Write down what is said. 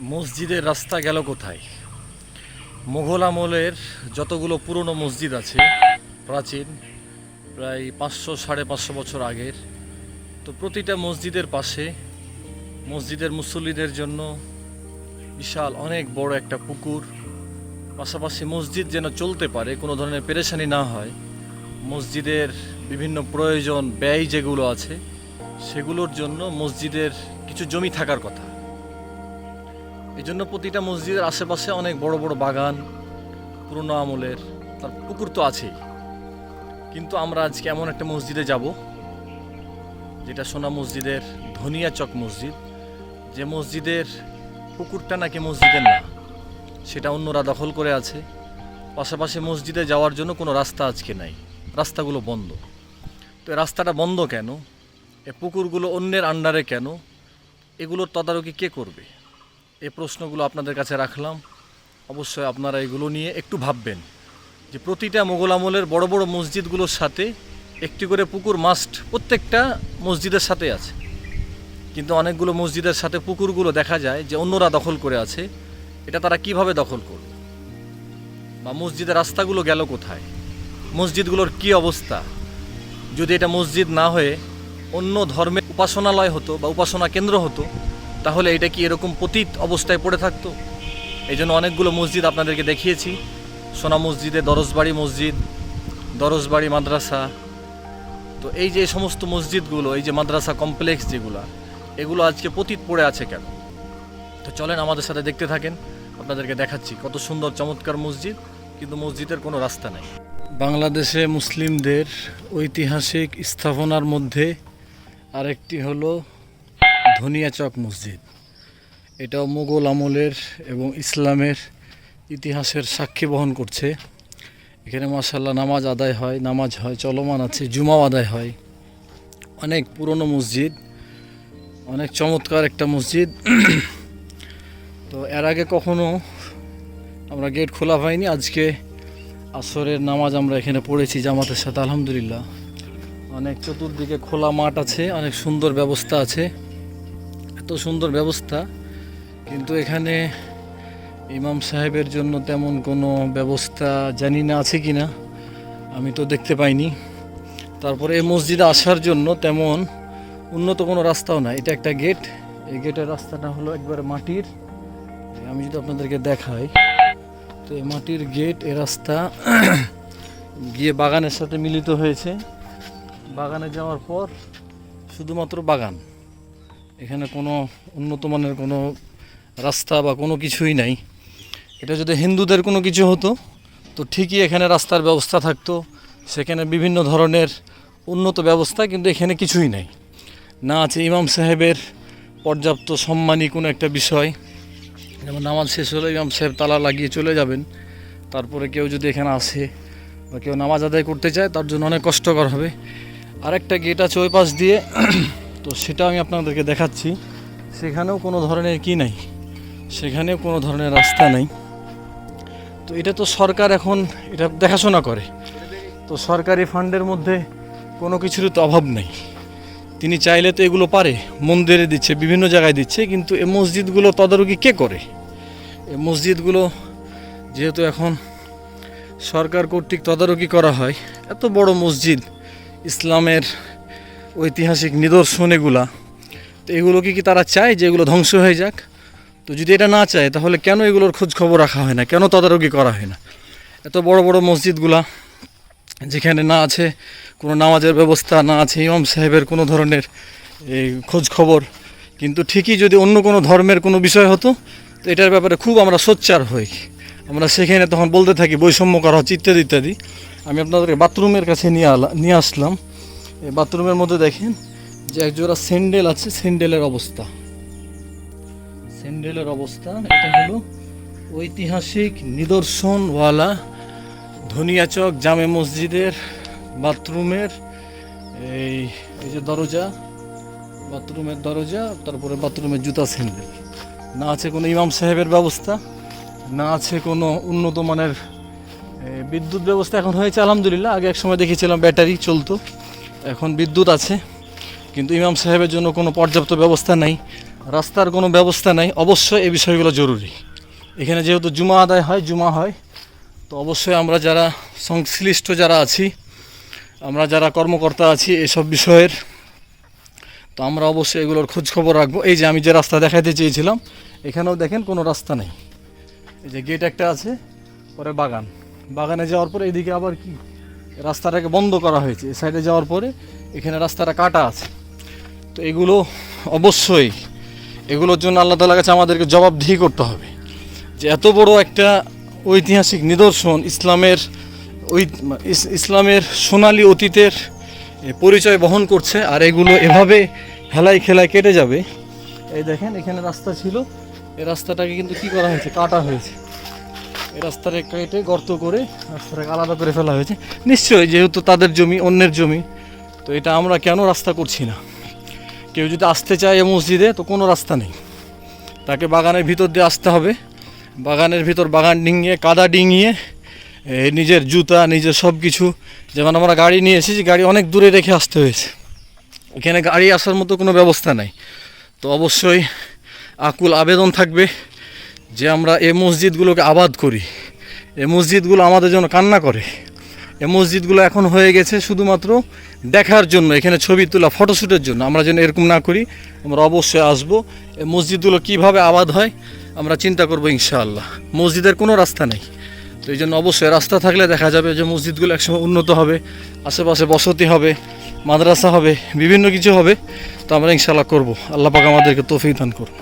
মসজিদের রাস্তা গেল কোথায়? মুঘল আমলের যতগুলো পুরনো মসজিদ আছে, প্রাচীন, প্রায় 500-550 বছর আগের, তো প্রতিটা মসজিদের পাশে মসজিদের মুসল্লিদের জন্য বিশাল অনেক বড় একটা পুকুর, পাশাপাশি মসজিদ যেন চলতে পারে, কোনো ধরনের পেরেশানি না হয়, মসজিদের বিভিন্ন প্রয়োজন ব্যয় যেগুলো আছে সেগুলোর জন্য মসজিদের কিছু জমি থাকার কথা। এই জন্য প্রতিটা মসজিদের আশেপাশে অনেক বড় বড় বাগান, পুরনো আমলের, তার পুকুর তো আছেই। কিন্তু আমরা আজকে এমন একটা মসজিদে যাব যেটা সোনা মসজিদের ধনিয়াচক মসজিদ, যে মসজিদের পুকুরটা নাকি মসজিদের না, সেটা অন্যরা দখল করে আছে। পাশাপাশি মসজিদে যাওয়ার জন্য কোনো রাস্তা আজকে নাই, রাস্তাগুলো বন্ধ। তো এই রাস্তাটা বন্ধ কেন? এ পুকুরগুলো অন্যের আন্ডারে কেন? এগুলোর তদারকি কে করবে? এই প্রশ্নগুলো আপনাদের কাছে রাখলাম। অবশ্যই আপনারা এগুলো নিয়ে একটু ভাববেন যে প্রতিটা মোগল আমলের বড় বড় মসজিদগুলোর সাথে একটি করে পুকুর মাস্ট প্রত্যেকটা মসজিদের সাথে আছে, কিন্তু অনেকগুলো মসজিদের সাথে পুকুরগুলো দেখা যায় যে অন্যরা দখল করে আছে। এটা তারা কিভাবে দখল করবে? বা মসজিদের রাস্তাগুলো গেল কোথায়? মসজিদগুলোর কি অবস্থা? যদি এটা মসজিদ না হয়ে অন্য ধর্মের উপাসনালয় হতো বা উপাসনা কেন্দ্র হতো, তাহলে এটা কি এরকম পতিত অবস্থায় পড়ে থাকতো? এই জন্য অনেকগুলো মসজিদ আপনাদেরকে দেখিয়েছি। সোনা মসজিদে দরজবাড়ি মসজিদ, দরজবাড়ি মাদ্রাসা, তো এই যে সমস্ত মসজিদগুলো, এই যে মাদ্রাসা কমপ্লেক্স যেগুলো, এগুলো আজকে পতিত পড়ে আছে কেন? তো চলেন আমাদের সাথে দেখতে থাকেন, আপনাদেরকে দেখাচ্ছি কত সুন্দর চমৎকার মসজিদ, কিন্তু মসজিদের কোনো রাস্তা নাই। বাংলাদেশে মুসলিমদের ঐতিহাসিক স্থাপনার মধ্যে আরেকটি হলো ধনিয়াচক মসজিদ। এটাও মুঘল আমলের এবং ইসলামের ইতিহাসের সাক্ষী বহন করছে। এখানে মাশাআল্লাহ নামাজ আদায় হয়, নামাজ হয়, চলমান আছে, জুমাও আদায় হয়। অনেক পুরনো মসজিদ, অনেক চমৎকার একটা মসজিদ। তো এর আগে কখনো আমরা গেট খোলা পাইনি। আজকে আসরের নামাজ আমরা এখানে পড়েছি জামাতের সাথে, আলহামদুলিল্লাহ। অনেক চতুর্দিকে খোলা মাঠ আছে, অনেক সুন্দর ব্যবস্থা আছে। এত সুন্দর ব্যবস্থা, কিন্তু এখানে ইমাম সাহেবের জন্য তেমন কোনো ব্যবস্থা জানি না আছে কি না, আমি তো দেখতে পাইনি। তারপরে এই মসজিদে আসার জন্য তেমন উন্নত কোনো রাস্তাও নাই। এটা একটা গেট, এই গেটের রাস্তাটা হলো একবারে মাটির। আমি যদি আপনাদেরকে দেখাই, তো এই মাটির গেট, এ রাস্তা গিয়ে বাগানের সাথে মিলিত হয়েছে। বাগানে যাওয়ার পর শুধুমাত্র বাগান, এখানে কোনো উন্নত মানের কোনো রাস্তা বা কোনো কিছুই নাই। এটা যদি হিন্দুদের কোনো কিছু হতো তো ঠিকই এখানে রাস্তার ব্যবস্থা থাকতো, সেখানে বিভিন্ন ধরনের উন্নত ব্যবস্থা, কিন্তু এখানে কিছুই নাই। না আছে ইমাম সাহেবের পর্যাপ্ত সম্মানী কোনো একটা বিষয়, যেমন নামাজ শেষ হলে ইমাম সাহেব তালা লাগিয়ে চলে যাবেন। তারপরে কেউ যদি এখানে আসে বা কেউ নামাজ আদায় করতে চায়, তার জন্য অনেক কষ্টকর হবে। আরেকটা গেট আছে ওই পাশ দিয়ে, তো সেটা আমি আপনাদেরকে দেখাচ্ছি। সেখানেও কোনো ধরনের কি নাই, সেখানেও কোনো ধরনের রাস্তা নাই। তো এটা তো সরকার এখন এটা দেখাশোনা করে, তো সরকারি ফান্ডের মধ্যে কোনো কিছুর তো অভাব নেই। তিনি চাইলে তো এগুলো পারে, মন্দিরে দিচ্ছে, বিভিন্ন জায়গায় দিচ্ছে, কিন্তু এই মসজিদগুলো তদারকি কে করে? এই মসজিদগুলো যেহেতু এখন সরকার কর্তৃক তদারকি করা হয়, এত বড় মসজিদ, ইসলামের ঐতিহাসিক নিদর্শন এগুলা, তো এগুলো কি তারা চায় যে এগুলো ধ্বংস হয়ে যাক? তো যদি এটা না চায়, তাহলে কেন এগুলোর খোঁজ খবর রাখা হয় না, কেন তদারকি করা হয় না? এত বড় বড় মসজিদগুলা যেখানে না আছে কোনো নামাজের ব্যবস্থা, না আছে ইমাম সাহেবের কোনো ধরনের এই খোঁজ খবর, কিন্তু ঠিকই যদি অন্য কোনো ধর্মের কোনো বিষয় হতো, তো এটার ব্যাপারে খুব আমরা সোচ্চার হই। আমরা সেখানে তখন বলতে থাকি বৈষম্য করা হচ্ছে ইত্যাদি ইত্যাদি। আমি আপনাদেরকে বাথরুমের কাছে নিয়ে আসলাম। এই বাথরুমের মধ্যে দেখেন যে একজোড়া স্যান্ডেল আছে, স্যান্ডেলের অবস্থা, স্যান্ডেলের অবস্থা। এটা হলো ঐতিহাসিক নিদর্শনওয়ালা ধনিয়াচক জামে মসজিদের বাথরুমের এই যে দরজা, বাথরুমের দরজা, তারপরে বাথরুমের জুতা, স্যান্ডেল। না আছে কোনো ইমাম সাহেবের ব্যবস্থা, না আছে কোনো উন্নত মানের বিদ্যুৎ ব্যবস্থা। এখন হয়েছে আলহামদুলিল্লাহ, আগে এক সময় দেখেছিলাম ব্যাটারি চলতো, এখন বিদ্যুৎ আছে, কিন্তু ইমাম সাহেবের জন্য কোনো পর্যাপ্ত ব্যবস্থা নাই। রাস্তার কোনো ব্যবস্থা নাই, অবশ্যই এই বিষয়গুলো জরুরি। এখানে যেহেতু জুমা আদায় হয়, জুমা হয়, তো অবশ্যই আমরা যারা সংশ্লিষ্ট যারা আছি, আমরা যারা কর্মকর্তা আছি এসব বিষয়ের, তো আমরা অবশ্যই এগুলোর খোঁজ খবর রাখবো। এই যে আমি যে রাস্তা দেখাতে চেয়েছিলাম, এখানেও দেখেন কোনো রাস্তা নেই। এই যে গেট একটা আছে, পরে বাগান, বাগানে যাওয়ার পরে এদিকে আবার কি রাস্তাটাকে বন্ধ করা হয়েছে, এই সাইডে যাওয়ার পরে এখানে রাস্তাটা কাটা আছে। তো এগুলো অবশ্যই, এগুলোর জন্য আল্লাহ তাআলার কাছে আমাদেরকে জবাবদিহি করতে হবে যে এত বড় একটা ঐতিহাসিক নিদর্শন, ইসলামের সোনালী অতীতের পরিচয় বহন করছে, আর এগুলো এভাবে হেলায় খেলায় কেটে যাবে। এই দেখেন এখানে রাস্তা ছিল, এই রাস্তাটাকে কিন্তু কি করা হয়েছে, কাটা হয়েছে। এই রাস্তাটা কেটে গর্ত করে রাস্তাটাকে আলাদা করে ফেলা হয়েছে। নিশ্চয়ই যেহেতু তাদের জমি, অন্যের জমি, তো এটা আমরা কেন রাস্তা করছি না? কেউ যদি আসতে চায় এই মসজিদে, তো কোনো রাস্তা নেই, তাকে বাগানের ভিতর দিয়ে আসতে হবে। বাগানের ভিতর বাগান ডিঙিয়ে, কাদা ডিঙিয়ে, নিজের জুতা, নিজের সব কিছু, যেমন আমরা গাড়ি নিয়ে এসেছি, গাড়ি অনেক দূরে রেখে আসতে হয়েছে। এখানে গাড়ি আসার মতো কোনো ব্যবস্থা নাই। তো অবশ্যই আকুল আবেদন থাকবে যে আমরা এই মসজিদগুলোকে আবাদ করি, এই মসজিদগুলো আমাদের জন্য কান্না করে। এই মসজিদগুলো এখন হয়ে গেছে শুধুমাত্র দেখার জন্য, এখানে ছবি তোলা, ফটোশ্যুটের জন্য। আমরা যেন এরকম না করি, আমরা অবশ্যই আসবো। এই মসজিদগুলো কীভাবে আবাদ হয় আমরা চিন্তা করবো ইনশাআল্লাহ। মসজিদের কোনো রাস্তা নেই, তো এই জন্য অবশ্যই রাস্তা থাকলে দেখা যাবে যে মসজিদগুলো একসময় উন্নত হবে, আশেপাশে বসতি হবে, মাদ্রাসা হবে, বিভিন্ন কিছু হবে। তো আমরা ইনশাআল্লাহ করবো। আল্লাহ পাক আমাদেরকে তৌফিক দান করুন।